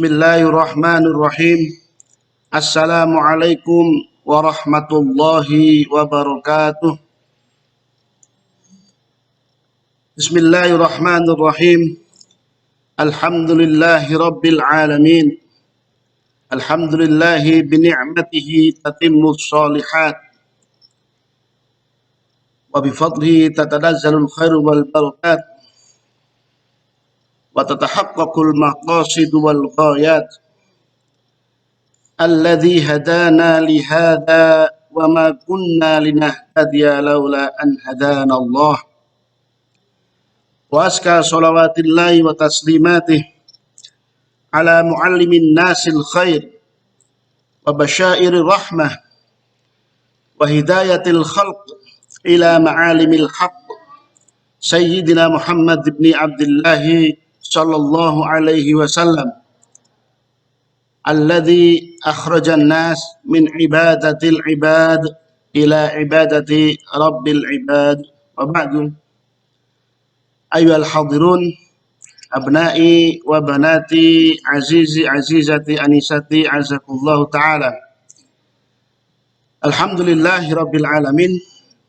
Bismillahirrahmanirrahim. Assalamualaikum warahmatullahi wabarakatuh. Bismillahirrahmanirrahim. Alhamdulillahi rabbil alamin. Alhamdulillahi bini'matihi tatimmus shalihat. Wa bifadlihi tatanazzalul khairu wal barakat. Wa tatahaqqaqul maqasid wal ghayat. Alladzi hadana li hadza wa ma kunna linahtadiya laula an hadana Allah. Wa aska shalawatillahi wa taslimatih ala muallimin nasil khair wa basyairir rahmah wa hidayatil khalq ila ma'alimil haqq Sayyidina Muhammad ibn Abdullah sallallahu alaihi wasallam alladzi akhrajan nas min ibadatil ibad ila ibadati rabbil ibad wa ba'du. Ayyuhal hadirun abna'i wa banati azizi azizati anisati azakullahu ta'ala. Alhamdulillahi rabbil alamin.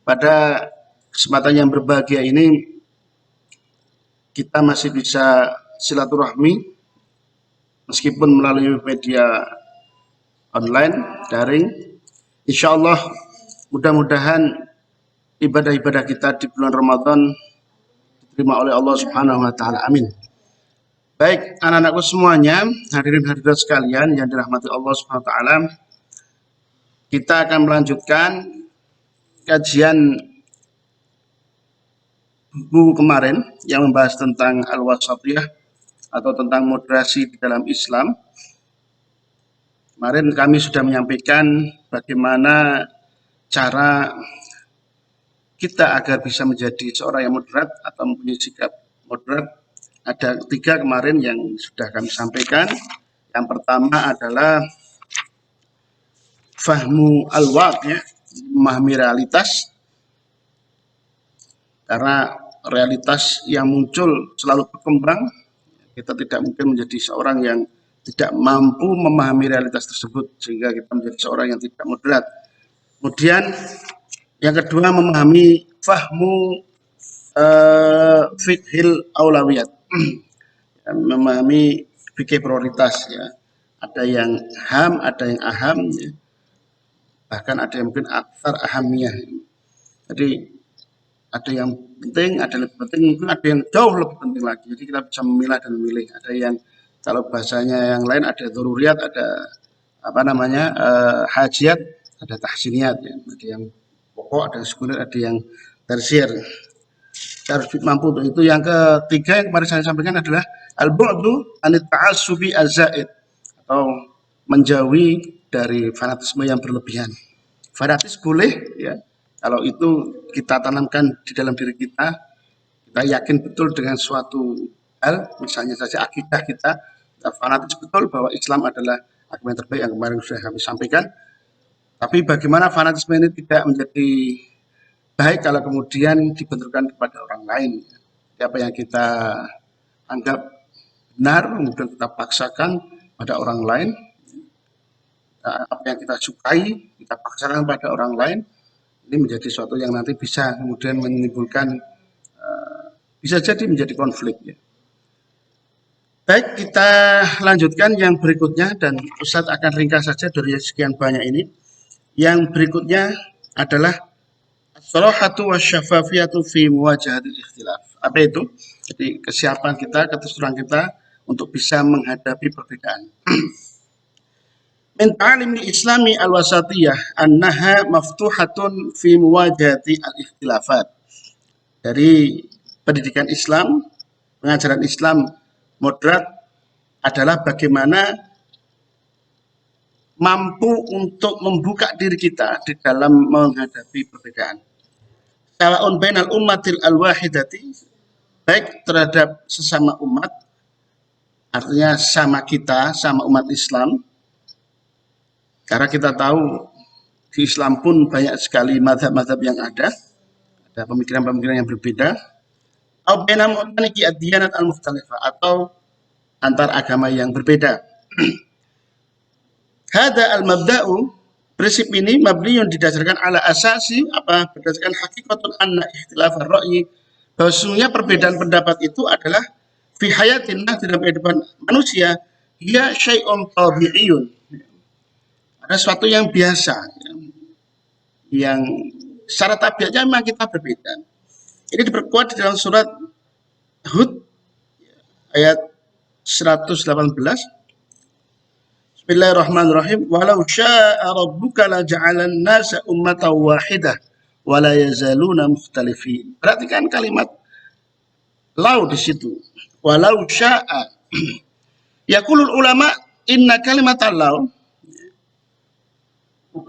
Pada kesempatan yang berbahagia ini kita masih bisa silaturahmi meskipun melalui media online, daring. Insyaallah mudah-mudahan ibadah-ibadah kita di bulan Ramadan diterima oleh Allah Subhanahu wa taala. Amin. Baik, anak-anakku semuanya, hadirin hadirat sekalian yang dirahmati Allah Subhanahu wa taala. Kita akan melanjutkan kajian buku kemarin yang membahas tentang al-wasatiyah atau tentang moderasi di dalam Islam. Kemarin kami sudah menyampaikan bagaimana cara kita agar bisa menjadi seorang yang moderat atau mempunyai sikap moderat. Ada 3 kemarin yang sudah kami sampaikan. Yang pertama adalah fahmu al-waqi', memahami realitas. Karena realitas yang muncul selalu berkembang, kita tidak mungkin menjadi seorang yang tidak mampu memahami realitas tersebut sehingga kita menjadi seorang yang tidak moderat. Kemudian yang kedua memahami fahmu fiqhil aulawiyat, memahami fikih prioritas ya. Ada yang ham, ada yang aham, ya. Bahkan ada yang mungkin aktsar ahamiyah. Jadi ada yang penting, ada yang lebih penting, mungkin ada yang jauh lebih penting lagi. Jadi kita bisa memilah dan memilih. Ada yang kalau bahasanya yang lain ada dzururiyat, ada hajiat, ada tahsiniyat, ya. Ada yang pokok, ada yang sekunder, ada yang tersier. Kita harus mampu untuk itu. Yang ketiga yang kemarin saya sampaikan adalah al-bu'du anit ta'assubi az-zaid, atau menjauhi dari fanatisme yang berlebihan. Fanatis boleh ya, kalau itu kita tanamkan di dalam diri kita, kita yakin betul dengan suatu hal, misalnya saja akidah kita fanatis betul bahwa Islam adalah agama yang terbaik yang kemarin sudah kami sampaikan. Tapi bagaimana fanatisme ini tidak menjadi baik kalau kemudian dibenturkan kepada orang lain. Apa yang kita anggap benar, kemudian kita paksakan pada orang lain. Apa yang kita sukai, kita paksakan pada orang lain. Ini menjadi sesuatu yang nanti bisa kemudian menimbulkan, bisa jadi menjadi konflik. Ya. Baik, kita lanjutkan yang berikutnya dan Ustadz akan ringkas saja dari sekian banyak ini. Yang berikutnya adalah as-sarahatu wasyafafiyatu fi muwajahatil ikhtilaf. Apa itu? Jadi kesiapan kita, keterusan kita untuk bisa menghadapi perbedaan. Min ta'alimil islami al-wasatiyah annaha maftuhatun fi muwajahati al-ikhtilafat. Dari pendidikan Islam, pengajaran Islam moderat adalah bagaimana mampu untuk membuka diri kita di dalam menghadapi perbedaan. Sawa'un bainal ummatil al-wahidati, baik terhadap sesama umat, artinya sama kita, sama umat Islam. Karena kita tahu di Islam pun banyak sekali mazhab-mazhab yang ada pemikiran-pemikiran yang berbeda. Atau antar agama yang berbeda. Hada al-mabda'u, prinsip ini mabniun didasarkan ala asasi apa? Berdasarkan hakikatun anna ikhtilaf ar-ra'yi, bahwa sesungguhnya perbedaan pendapat itu adalah fi hayatina, dalam kehidupan manusia, dia syai'un tabi'iyun. Ada sesuatu yang biasa, yang secara tabiatnya memang kita berbeda. Ini diperkuat di dalam surat Hud ayat 118. Bismillahirrahmanirrahim. Walau syaa rabbuka la ja'alan nasa ummatan wahidah wa la yazaluna mukhtalifin. Perhatikan kalimat lau di situ. Walau syaa. Yaqulul ulama inna kalimat lau.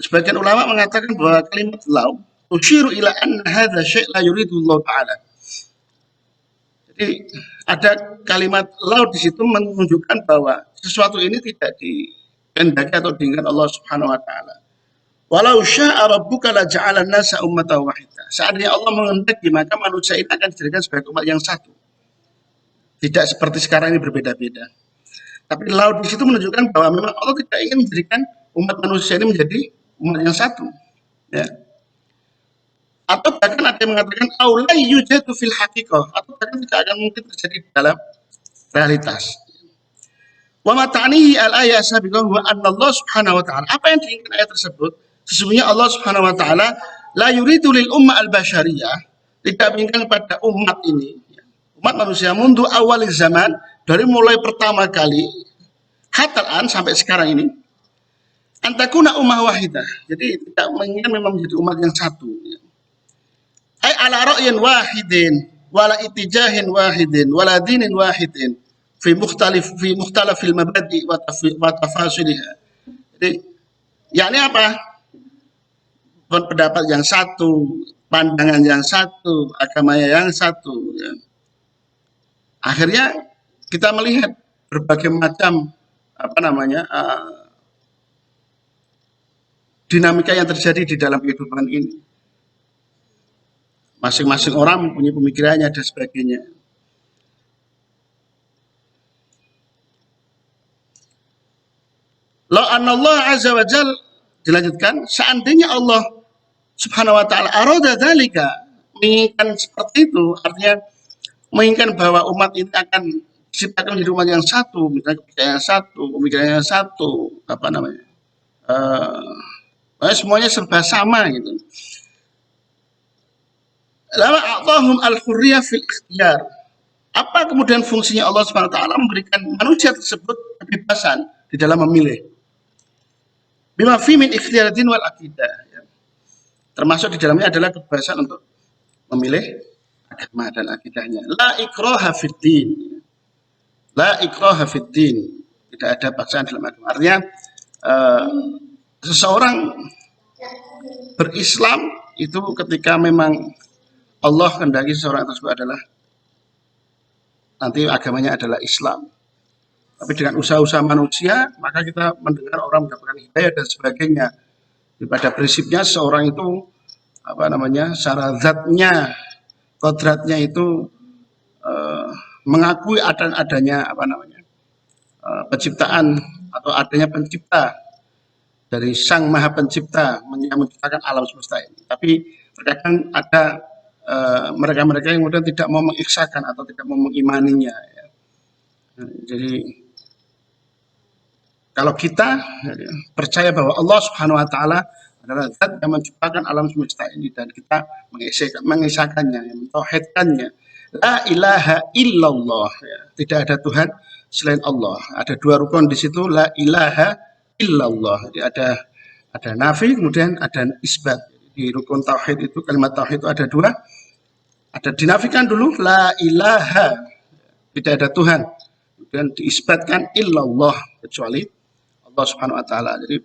Sebagian ulama mengatakan bahwa kalimat lau tusyiru ila anna hadza syai' la yuridu Allah Ta'ala. Jadi ada kalimat lau di situ menunjukkan bahwa sesuatu ini tidak dikehendaki atau diinginkan Allah Subhanahu wa taala. Walau syaa rabbuka la ja'alan nasa ummatan wahidah. Seandainya Allah menghendaki, maka manusia ini akan dijadikan sebagai umat yang satu. Tidak seperti sekarang ini berbeda-beda. Tapi lau di situ menunjukkan bahwa memang Allah tidak ingin menjadikan umat manusia ini menjadi umat yang satu. Ya. Atau bahkan ada yang mengatakan aula yujadu fil haqiqah, atau bahkan tidak akan mungkin terjadi dalam realitas. Wa ma ta'nihi al-ayat sabiqah wa anna Allah Subhanahu wa taala. Apa yang diinginkan ayat tersebut? Sesungguhnya Allah Subhanahu wa taala la yuridu lil ummah al-basyariyah, tidak menginginkan pada umat ini, umat manusia mundu awal zaman, dari mulai pertama kali hatta an sampai sekarang ini, antakuna ummah wahidah. Jadi tidak menginginkan memang menjadi umat yang satu. Ay ala ra'yin wahidin wala itijahin wahidin wala dinin wahidin fi mukhtalafil mabadi wa tafasiliha. Jadi yakni apa? Pendapat yang satu, pandangan yang satu, agama yang satu, ya. Akhirnya kita melihat berbagai macam dinamika yang terjadi di dalam kehidupan ini. Masing-masing orang mempunyai pemikirannya dan sebagainya. La anallah azza wa jal, dilanjutkan, seandainya Allah Subhanahu wa taala arada dzalika, menginginkan seperti itu, artinya menginginkan bahwa umat ini akan diciptakan menjadi umat yang satu, misalnya pemikiran yang satu, semuanya serba sama gitu. Lama a'tahum al-hurriyah fil ikhtiyar. Apa kemudian fungsinya Allah Subhanahu wa taala memberikan manusia tersebut kebebasan di dalam memilih. Bima fi min ikhtiyaratin wal aqidah. Ya. Termasuk di dalamnya adalah kebebasan untuk memilih agama dan akidahnya. La ikraha fid din. La ikraha fid din. Tidak ada paksaan dalam agama. Artinya seseorang berislam itu ketika memang Allah kehendaki seseorang tersebut adalah nanti agamanya adalah Islam. Tapi dengan usaha-usaha manusia, maka kita mendengar orang mendapatkan hidayah dan sebagainya. Pada prinsipnya seorang itu secara zatnya, kodratnya itu mengakui adanya penciptaan atau adanya pencipta dari Sang Maha Pencipta yang menciptakan alam semesta ini. Tapi terkadang ada mereka-mereka yang kemudian tidak mau mengiksakan atau tidak mau mengimaninya. Ya. Jadi kalau kita percaya bahwa Allah Subhanahu wa taala adalah zat yang menciptakan alam semesta ini dan kita mengisahkannya, mentauhidkannya. La ilaha illallah. Ya. Tidak ada Tuhan selain Allah. Ada dua rukun di situ, la ilaha illallah. Jadi ada nafi, kemudian ada isbat. Di rukun tauhid itu, kalimat tauhid itu ada dua. Ada dinafikan dulu la ilaha, tidak ada Tuhan, kemudian diisbatkan illallah, kecuali Allah Subhanahu wa taala. Jadi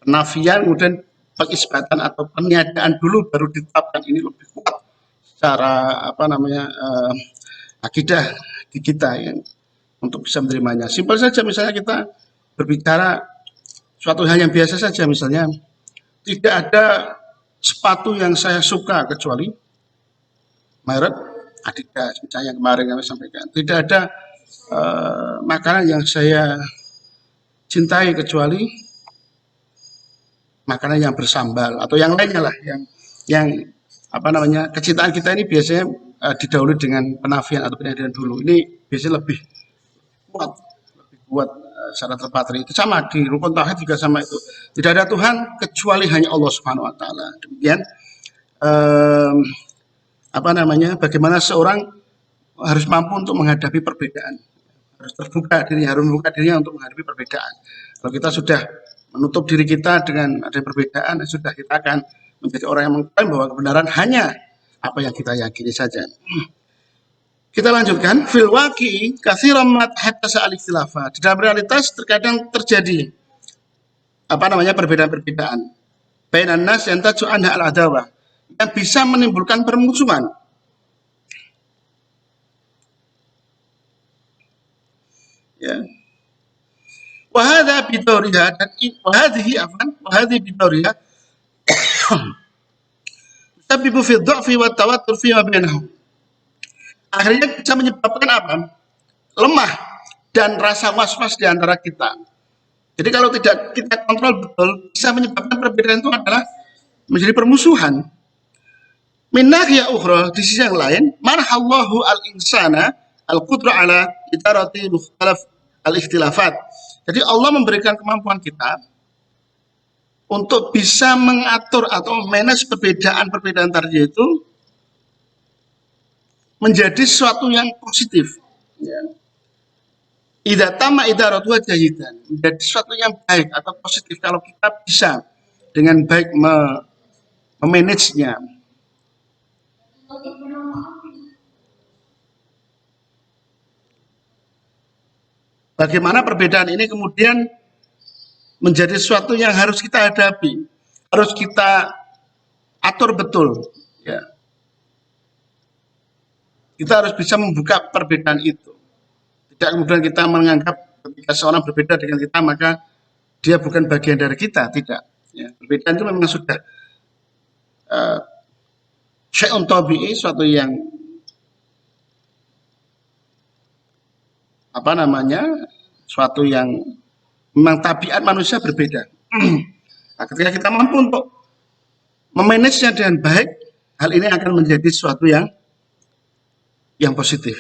penafian kemudian pengisbatan atau peniadaan dulu baru ditetapkan, ini lebih kuat secara akidah di kita ya, untuk bisa menerimanya. Simpel saja, misalnya kita berbicara suatu hal yang biasa saja, misalnya tidak ada sepatu yang saya suka kecuali merek Adidas, misalnya kemarin kami sampaikan. Tidak ada makanan yang saya cintai kecuali makanan yang bersambal atau yang lainnya lah, yang apa namanya, kecintaan kita ini biasanya didahului dengan penafian atau penyadaran dulu. Ini biasanya lebih kuat, lebih kuat secara terpatri. Itu sama di rukun tauhid juga sama itu. Tidak ada Tuhan kecuali hanya Allah Subhanahu Wa Taala. Demikian apa namanya, bagaimana seorang harus mampu untuk menghadapi perbedaan, harus terbuka diri, harus membuka dirinya untuk menghadapi perbedaan. Kalau kita sudah menutup diri kita dengan ada perbedaan, sudah kita akan menjadi orang yang mengklaim bahwa kebenaran hanya apa yang kita yakini saja. Kita lanjutkan, fil waqi'i katsiran ma haddasa al-ikhtilafat. Di dalam realitas terkadang terjadi apa namanya, perbedaan-perbedaan. Bainan nas yantaju anha al-adawah, yang bisa menimbulkan permusuhan. Ya. Wahada bidoriha dan wahadihi afan, wahadihi bidoriha tabibu fi dha'fi wa tawattur fi ma bainahum. Akhirnya bisa menyebabkan apa? Lemah dan rasa was-was di antara kita. Jadi kalau tidak kita kontrol betul, bisa menyebabkan perbedaan itu adalah menjadi permusuhan. Min nahiyah ukhra, di sisi yang lain, marhallahu al-insana al-qudra ala itarati mukhtalaf al-ikhtilafat. Jadi Allah memberikan kemampuan kita untuk bisa mengatur atau manage perbedaan-perbedaan tadi itu menjadi sesuatu yang positif. Ya. Idza tama idaratu jahidan, menjadi sesuatu yang baik atau positif kalau kita bisa dengan baik memanage-nya. Bagaimana perbedaan ini kemudian menjadi sesuatu yang harus kita hadapi, harus kita atur betul. Ya. Kita harus bisa membuka perbedaan itu. Tidak kemudian kita menganggap ketika seorang berbeda dengan kita maka dia bukan bagian dari kita, tidak. Ya, perbedaan itu memang sudah syai'un tabi'i, suatu yang apa namanya, suatu yang memang tabiat manusia berbeda. Nah, ketika kita mampu untuk memanage-nya dengan baik, hal ini akan menjadi sesuatu yang positif.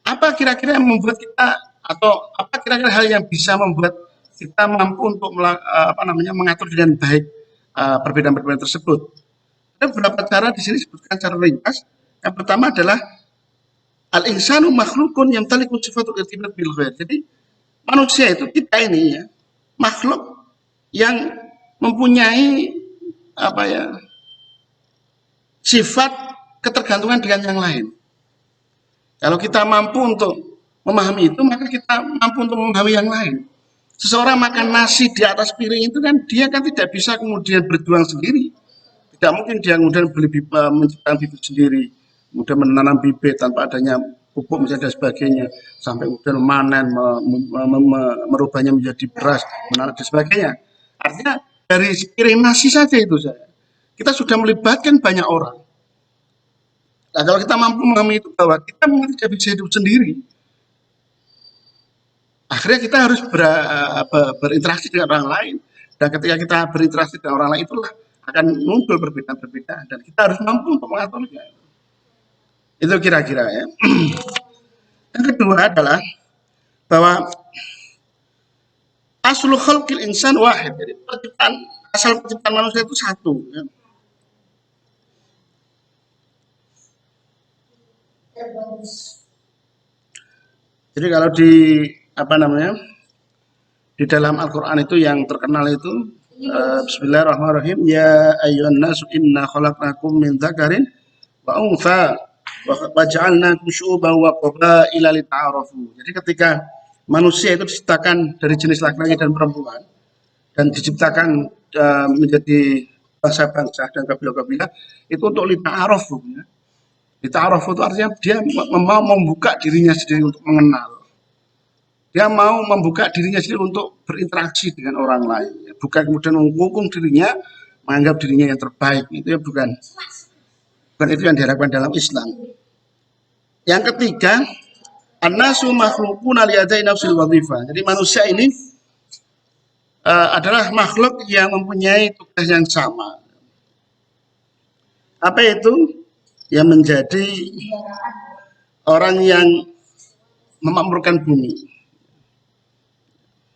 Apa kira-kira yang membuat kita, atau apa kira-kira hal yang bisa membuat kita mampu untuk apa namanya, mengatur dengan baik perbedaan-perbedaan tersebut? Ada beberapa cara di sini disebutkan secara ringkas. Yang pertama adalah al-insanu makhlukun yang taliku sifatul irtibat bil ghair. Jadi manusia itu, kita ini ya, makhluk yang mempunyai apa ya, sifat ketergantungan dengan yang lain. Kalau kita mampu untuk memahami itu, maka kita mampu untuk memahami yang lain. Seseorang makan nasi di atas piring itu kan, dia kan tidak bisa kemudian berjuang sendiri. Tidak mungkin dia kemudian menciptakan bibit sendiri, kemudian menanam bibit tanpa adanya pupuk misalnya dan sebagainya, sampai kemudian memanen, merubahnya menjadi beras, menarik dan sebagainya. Artinya dari piring nasi saja itu kita sudah melibatkan banyak orang. Nah, kalau kita mampu memahami itu bahwa kita tidak bisa hidup sendiri, akhirnya kita harus berinteraksi dengan orang lain. Dan ketika kita berinteraksi dengan orang lain, itulah akan muncul perbedaan-perbedaan. Dan kita harus mampu untuk mengaturnya. Itu kira-kira ya. Yang kedua adalah bahwa aslu khalqil insan wahid. Jadi asal penciptaan manusia itu satu. Ya. Jadi kalau di apa namanya, di dalam Al-Quran itu yang terkenal itu Bismillahirrahmanirrahim, ya ayyuhan nasu inna khalaqnakum min dzakarin wa untha wa ja'alnakum syu'uban wa qabaila lita'arafu. Jadi ketika manusia itu diciptakan dari jenis laki-laki dan perempuan dan diciptakan menjadi bangsa-bangsa dan kabilah-kabilah, itu untuk lita'arafu. Ya. Lita'arafu itu artinya dia mau membuka dirinya sendiri untuk mengenal. Dia mau membuka dirinya sendiri untuk berinteraksi dengan orang lain. Bukan kemudian menghukum dirinya, menganggap dirinya yang terbaik. Itu ya bukan itu yang diharapkan dalam Islam. Yang ketiga An-nasu makhluquna li'adai nafsil wadhifah. Jadi manusia ini adalah makhluk yang mempunyai tugas yang sama. Apa itu? Yang menjadi orang yang memakmurkan bumi.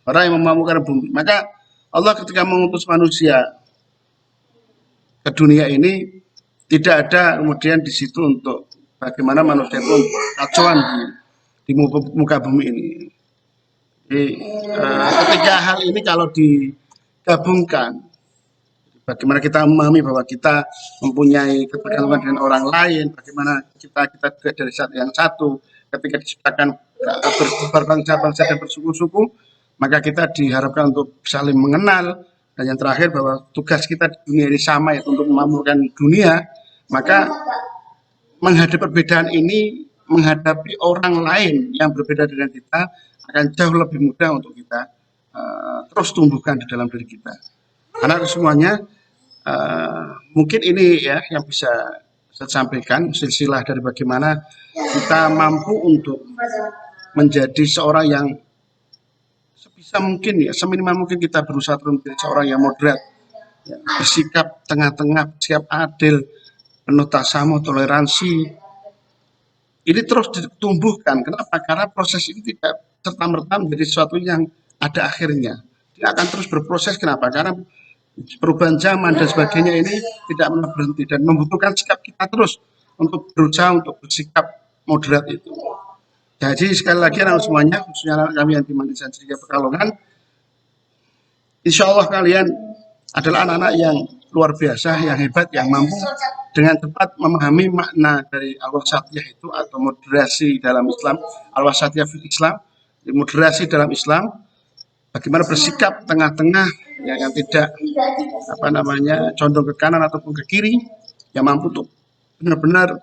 Orang yang memakmurkan bumi. Maka Allah ketika mengutus manusia ke dunia ini, tidak ada kemudian di situ untuk bagaimana manusia itu kacauan di muka bumi ini. Jadi, ketika hal ini kalau digabungkan, bagaimana kita memahami bahwa kita mempunyai ketergantungan dengan orang lain, bagaimana kita juga dari yang satu, ketika diciptakan berbangsa-bangsa dan bersuku-suku, maka kita diharapkan untuk saling mengenal, dan yang terakhir bahwa tugas kita di dunia ini sama, yaitu untuk memakmurkan dunia. Maka menghadapi perbedaan ini, menghadapi orang lain yang berbeda dengan kita, akan jauh lebih mudah untuk kita terus tumbuhkan di dalam diri kita. Karena semuanya mungkin ini ya yang bisa saya sampaikan, silsilah dari bagaimana kita mampu untuk menjadi seorang yang sebisa mungkin ya, seminimal mungkin kita berusaha menjadi seorang yang moderat, ya, bersikap tengah-tengah, bersikap adil, penuh tasamuh, toleransi. Ini terus ditumbuhkan. Kenapa? Karena proses ini tidak serta-merta menjadi sesuatu yang ada akhirnya. Dia akan terus berproses. Kenapa? Karena perubahan zaman dan sebagainya ini tidak pernah berhenti dan membutuhkan sikap kita terus untuk berusaha untuk bersikap moderat itu. Jadi sekali lagi anak semuanya, khususnya anak kami yang di Mandaisan Sriga Pekalongan, insya Allah kalian adalah anak-anak yang luar biasa, yang hebat, yang mampu dengan tepat memahami makna dari al-wasatiyah itu atau moderasi dalam Islam, al-wasatiyah fil Islam, moderasi dalam Islam, bagaimana bersikap tengah-tengah yang tidak condong ke kanan ataupun ke kiri, yang mampu untuk benar-benar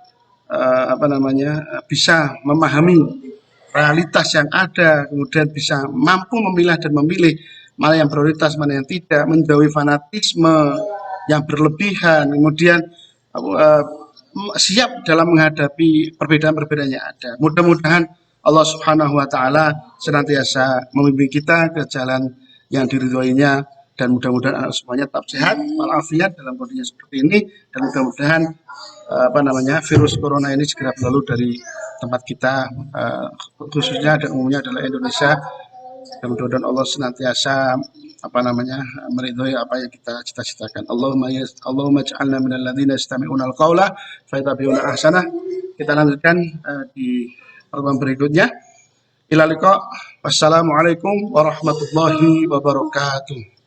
bisa memahami realitas yang ada, kemudian bisa mampu memilah dan memilih mana yang prioritas, mana yang tidak, menjauhi fanatisme yang berlebihan, kemudian siap dalam menghadapi perbedaan-perbedaan yang ada. Mudah-mudahan Allah Subhanahu wa taala senantiasa membimbing kita ke jalan yang diridhoinya, dan mudah-mudahan semuanya tetap sehat walafiat dalam kondisi seperti ini, dan mudah-mudahan virus corona ini segera berlalu dari tempat kita, khususnya dan umumnya adalah Indonesia. Dan mudah-mudahan Allah senantiasa meridhoi apa yang kita cita-citakan. Allahumma ij'alna minal ladzina yastami'una al-qaula fayattabi'una ahsanah. Kita lanjutkan di pertemuan berikutnya. Ila liqa. Wassalamualaikum warahmatullahi wabarakatuh.